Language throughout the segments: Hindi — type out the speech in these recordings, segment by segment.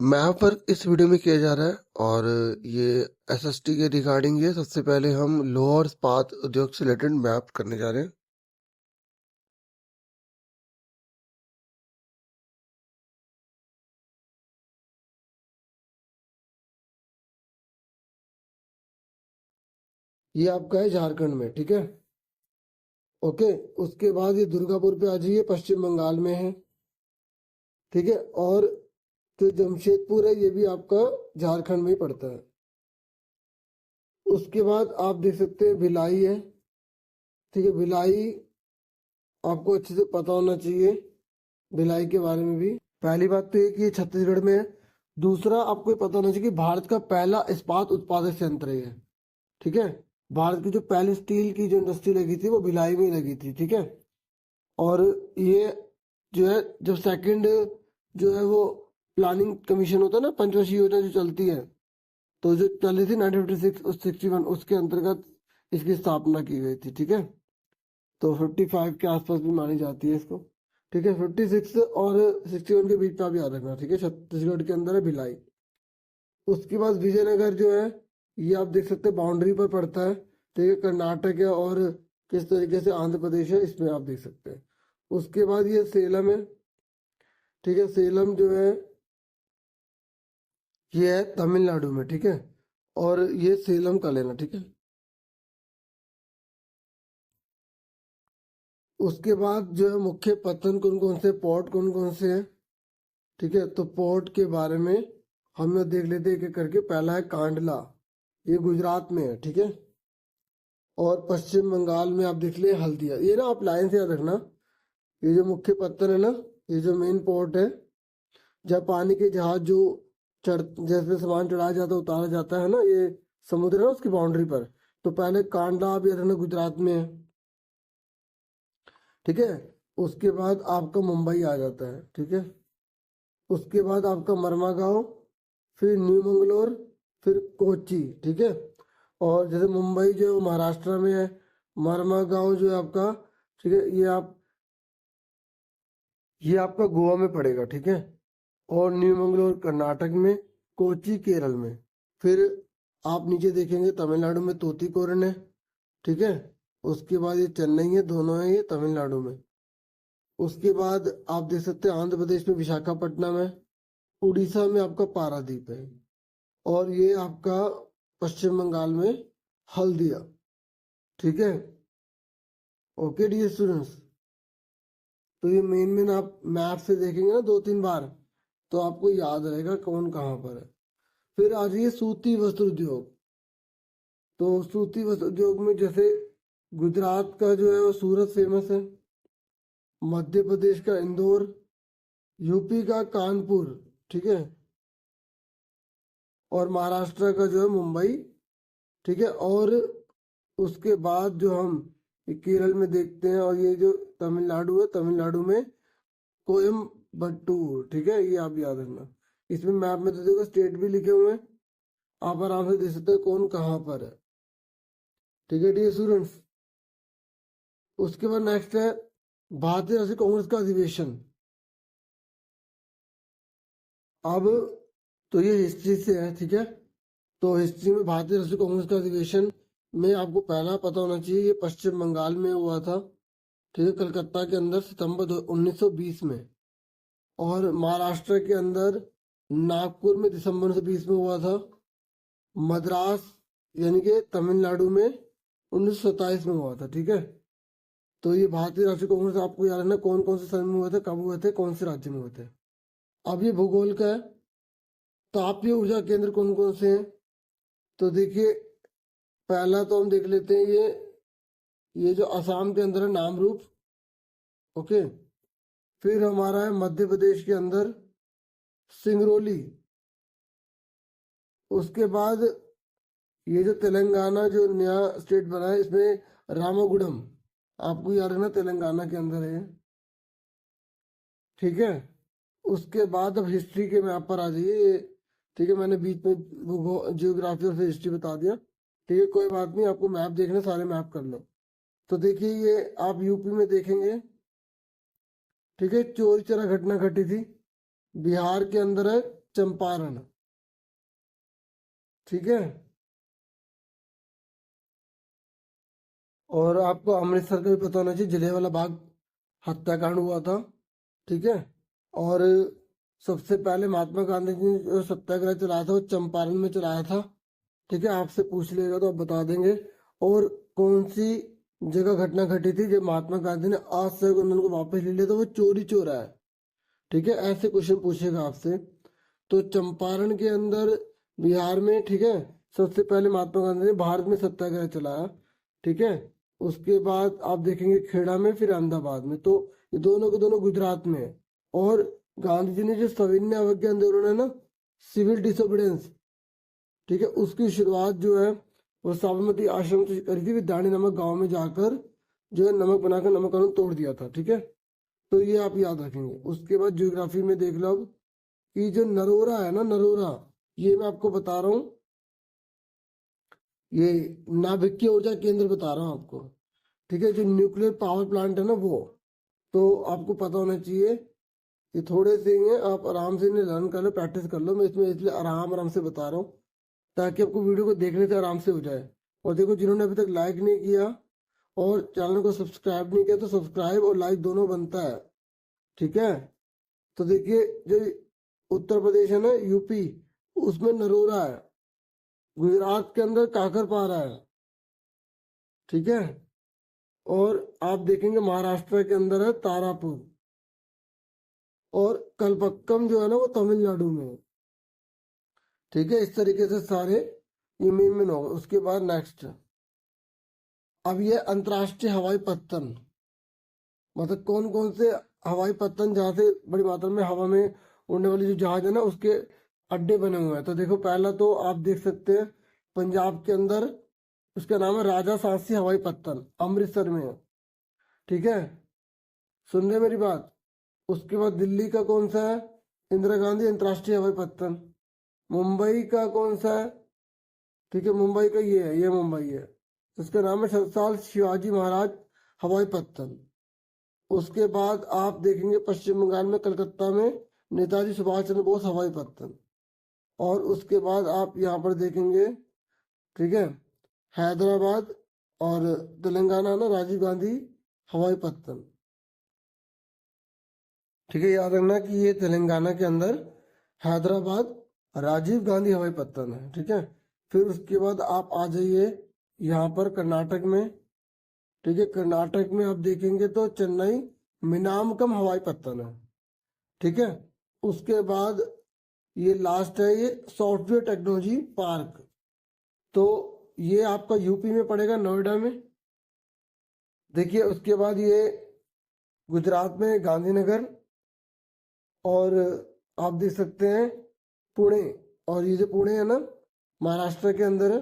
मैप वर्क इस वीडियो में किया जा रहा है और ये एसएसटी के रिगार्डिंग ये सबसे पहले हम लोअर इस्पात उद्योग से रिलेटेड मैप करने जा रहे हैं। ये आपका है झारखंड में, ठीक है। ओके, उसके बाद ये दुर्गापुर पे आ जाइए, पश्चिम बंगाल में है, ठीक है। और जो जमशेदपुर है ये भी आपका झारखंड में ही पड़ता है। उसके बाद आप देख सकते हैं भिलाई है, ठीक है। भिलाई आपको अच्छे से पता होना चाहिए भिलाई के बारे में भी। पहली बात तो ये कि ये छत्तीसगढ़ में है। दूसरा, आपको ये पता होना चाहिए कि भारत का पहला इस्पात उत्पादक संयंत्र है, ठीक है। भारत की जो पहली स्टील की जो इंडस्ट्री लगी थी वो भिलाई में ही लगी थी, ठीक है। और ये जो है, जब सेकंड जो है वो प्लानिंग कमीशन होता है ना, पंचवर्षीय योजना जो चलती है, तो जो चली थी 1956 और 61, उसके अंतर्गत इसकी स्थापना की गई थी, ठीक है। तो 55 के आसपास भी मानी जाती है इसको, ठीक है। 56 और 61 के बीच में आप याद रखना, ठीक है। छत्तीसगढ़ के अंदर है भिलाई। उसके बाद विजयनगर जो है, ये आप देख सकते हैं बाउंड्री पर पड़ता है, ठीक है। कर्नाटक है और किस तरीके से आंध्र प्रदेश है, इसमें आप देख सकते हैं। उसके बाद ये सेलम है, ठीक है। सेलम जो है ये है तमिलनाडु में, ठीक है। और ये सेलम का लेना, ठीक है। उसके बाद जो है मुख्य पत्तन कौन कौन से, पोर्ट कौन कौन से हैं, ठीक है। तो पोर्ट के बारे में हम लोग देख लेते हैं एक एक करके। पहला है कांडला, ये गुजरात में है, ठीक है। और पश्चिम बंगाल में आप देख ले हल्दिया। ये ना आप लाइन से याद रखना, ये जो मुख्य पत्तन है ना, ये जो मेन पोर्ट है, जब पानी के जहाज जो चढ़ जैसे सामान चढ़ाया जाता है उतारा जाता है ना, ये समुद्र है ना उसकी बाउंड्री पर। तो पहले कांडला आप याद रखना गुजरात में है, ठीक है। उसके बाद आपका मुंबई आ जाता है, ठीक है। उसके बाद आपका मरमागांव, फिर न्यू मंगलोर, फिर कोच्चि, ठीक है। और जैसे मुंबई जो है वो महाराष्ट्र में है, मरमागांव जो है आपका, ठीक है, ये आपका गोवा में पड़ेगा, ठीक है। और न्यू मंगलोर कर्नाटक में, कोच्चि केरल में। फिर आप नीचे देखेंगे तमिलनाडु में तूतीकोरन है, ठीक है। उसके बाद ये चेन्नई है, दोनों है ये तमिलनाडु में। उसके बाद आप देख सकते हैं आंध्र प्रदेश में विशाखापट्टनम है, उड़ीसा में आपका पारादीप है, और ये आपका पश्चिम बंगाल में हल्दिया, ठीक है। ओके डियर स्टूडेंट्स, तो ये मेन आप मैप से देखेंगे ना 2-3 बार, तो आपको याद रहेगा कौन कहाँ पर है। फिर आ जाइए सूती वस्त्र उद्योग। तो सूती वस्त्र उद्योग में जैसे गुजरात का जो है वो सूरत फेमस है, मध्य प्रदेश का इंदौर, यूपी का कानपुर, ठीक है। और महाराष्ट्र का जो है मुंबई, ठीक है। और उसके बाद जो हम केरल में देखते हैं, और ये जो तमिलनाडु है, तमिलनाडु में कोयम्बटूर, ठीक है। ये आप याद रखना। इसमें मैप में तो देखो स्टेट भी लिखे हुए हैं, आप आराम से देख सकते हो कौन कहाँ पर है, ठीक है डियर स्टूडेंट्स। उसके बाद नेक्स्ट है भारतीय राष्ट्रीय कांग्रेस का अधिवेशन। अब तो ये हिस्ट्री से है, ठीक है। तो हिस्ट्री में भारतीय राष्ट्रीय कांग्रेस का अधिवेशन में आपको पहला पता होना चाहिए, ये पश्चिम बंगाल में हुआ था, ठीक है, कलकत्ता के अंदर सितंबर 1920 में। और महाराष्ट्र के अंदर नागपुर में दिसंबर 1920 में हुआ था। मद्रास यानी कि तमिलनाडु में 1927 में हुआ था, ठीक है। तो ये भारतीय राष्ट्रीय कांग्रेस आपको याद रखना कौन कौन से सन में हुए थे, कब हुए थे, कौन से राज्य में हुए थे। अब ये भूगोल का है। तापीय ऊर्जा केंद्र कौन कौन से हैं, तो देखिए पहला तो हम देख लेते हैं ये जो असम के अंदर है नामरूप, ओके। फिर हमारा है मध्य प्रदेश के अंदर सिंगरौली। उसके बाद ये जो तेलंगाना जो नया स्टेट बना है, इसमें रामागुड़म, आपको याद रखना तेलंगाना के अंदर है, ठीक है। उसके बाद अब हिस्ट्री के मैप पर आ जाइए, ठीक है। मैंने बीच में जियोग्राफी और फिर हिस्ट्री बता दिया, ठीक है। कोई बात नहीं, आपको मैप देखने सारे मैप कर लो। तो देखिए ये आप यूपी में देखेंगे, ठीक है, चोरी चोरा घटना घटी थी। बिहार के अंदर है चंपारण। ठीक है। और आपको अमृतसर का भी पता होना चाहिए, जलियांवाला बाग हत्याकांड हुआ था। ठीक है। और सबसे पहले महात्मा गांधी जी ने जो सत्याग्रह चलाया था वो चंपारण में चलाया था। ठीक है, आपसे पूछ लेगा तो आप बता देंगे। और कौन सी जगह घटना घटी थी जब महात्मा गांधी ने असहयोग आंदोलन को वापस ले लिया, तो वो चोरी चौरा है। ठीक है, ऐसे क्वेश्चन पूछेगा आपसे। तो चंपारण के अंदर बिहार में, ठीक है, सबसे पहले महात्मा गांधी ने भारत में सत्याग्रह चलाया। ठीक है। उसके बाद आप देखेंगे खेड़ा में, फिर अहमदाबाद में। तो ये दोनों के दोनों गुजरात में है। और गांधी जी ने जो सविनय अवज्ञा आंदोलन है ना, सिविल डिसोबीडियंस, ठीक है, उसकी शुरुआत जो है वो साबरमती आश्रम से करी थी। दानी नमक गांव में जाकर जो है नमक बनाकर नमक कानून तोड़ दिया था। ठीक है, तो ये आप याद रखेंगे। उसके बाद ज्योग्राफी में देख लो अब कि जो नरोरा है ना, नरोरा, ये मैं आपको बता रहा हूँ, ये नाभिकीय ऊर्जा केंद्र बता रहा हूँ आपको। ठीक है, जो न्यूक्लियर पावर प्लांट है ना वो, तो आपको पता होना चाहिए। ये थोड़े से ही हैं, आप आराम से इन्हें लर्न कर लो, प्रैक्टिस कर लो। मैं इसमें इसलिए आराम आराम से बता रहा हूँ ताकि आपको वीडियो को देखने से आराम से हो जाए। और देखो, जिन्होंने अभी तक लाइक नहीं किया और चैनल को सब्सक्राइब नहीं किया, तो सब्सक्राइब और लाइक दोनों बनता है। ठीक है। तो देखिए, जो उत्तर प्रदेश है ना, यूपी, उसमें नरोरा है। गुजरात के अंदर काकरपारा है। ठीक है। और आप देखेंगे महाराष्ट्र के अंदर है तारापुर। और कलपक्कम जो है ना वो तमिलनाडु में है। ठीक है, इस तरीके से सारे इमेज में होगा। उसके बाद नेक्स्ट, अब ये अंतर्राष्ट्रीय हवाई पत्तन, मतलब कौन कौन से हवाई पत्तन जहाँ से बड़ी मात्रा में हवा में उड़ने वाली जो जहाज है ना उसके अड्डे बने हुए हैं। तो देखो, पहला तो आप देख सकते हैं पंजाब के अंदर, उसका नाम है राजा सांसी हवाई पत्तन, अमृतसर में है। ठीक है, सुन रहे मेरी बात। उसके बाद दिल्ली का कौन सा है, इंदिरा गांधी अंतर्राष्ट्रीय हवाई पत्तन। मुंबई का कौन सा है, ठीक है, मुंबई का ये है, ये मुंबई है, इसका नाम है छत्रसाल शिवाजी महाराज हवाई पत्तन। उसके बाद आप देखेंगे पश्चिम बंगाल में कलकत्ता में नेताजी सुभाष चंद्र बोस हवाई पत्तन। और उसके बाद आप यहाँ पर देखेंगे, ठीक है, हैदराबाद और तेलंगाना ना राजीव गांधी हवाई पत्तन। ठीक है, याद रखना कि ये तेलंगाना के अंदर हैदराबाद राजीव गांधी हवाई पत्तन है। ठीक है। फिर उसके बाद आप आ जाइए यहाँ पर कर्नाटक में। ठीक है, कर्नाटक में आप देखेंगे तो चेन्नई मिनामकम हवाई पत्तन है। ठीक है। उसके बाद ये लास्ट है, ये सॉफ्टवेयर टेक्नोलॉजी पार्क, तो ये आपका यूपी में पड़ेगा, नोएडा में। देखिए, उसके बाद ये गुजरात में गांधीनगर, और आप देख सकते हैं पुणे, और ये जो पुणे है ना महाराष्ट्र के अंदर है।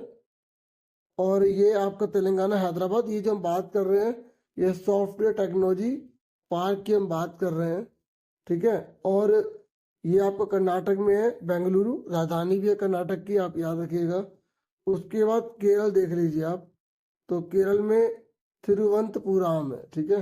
और ये आपका तेलंगाना हैदराबाद। ये जो हम बात कर रहे हैं ये सॉफ्टवेयर टेक्नोलॉजी पार्क की हम बात कर रहे हैं। ठीक है। और ये आपका कर्नाटक में है, बेंगलुरु राजधानी भी है कर्नाटक की, आप याद रखिएगा। उसके बाद केरल देख लीजिए आप, तो केरल में तिरुवनंतपुरम है। ठीक है।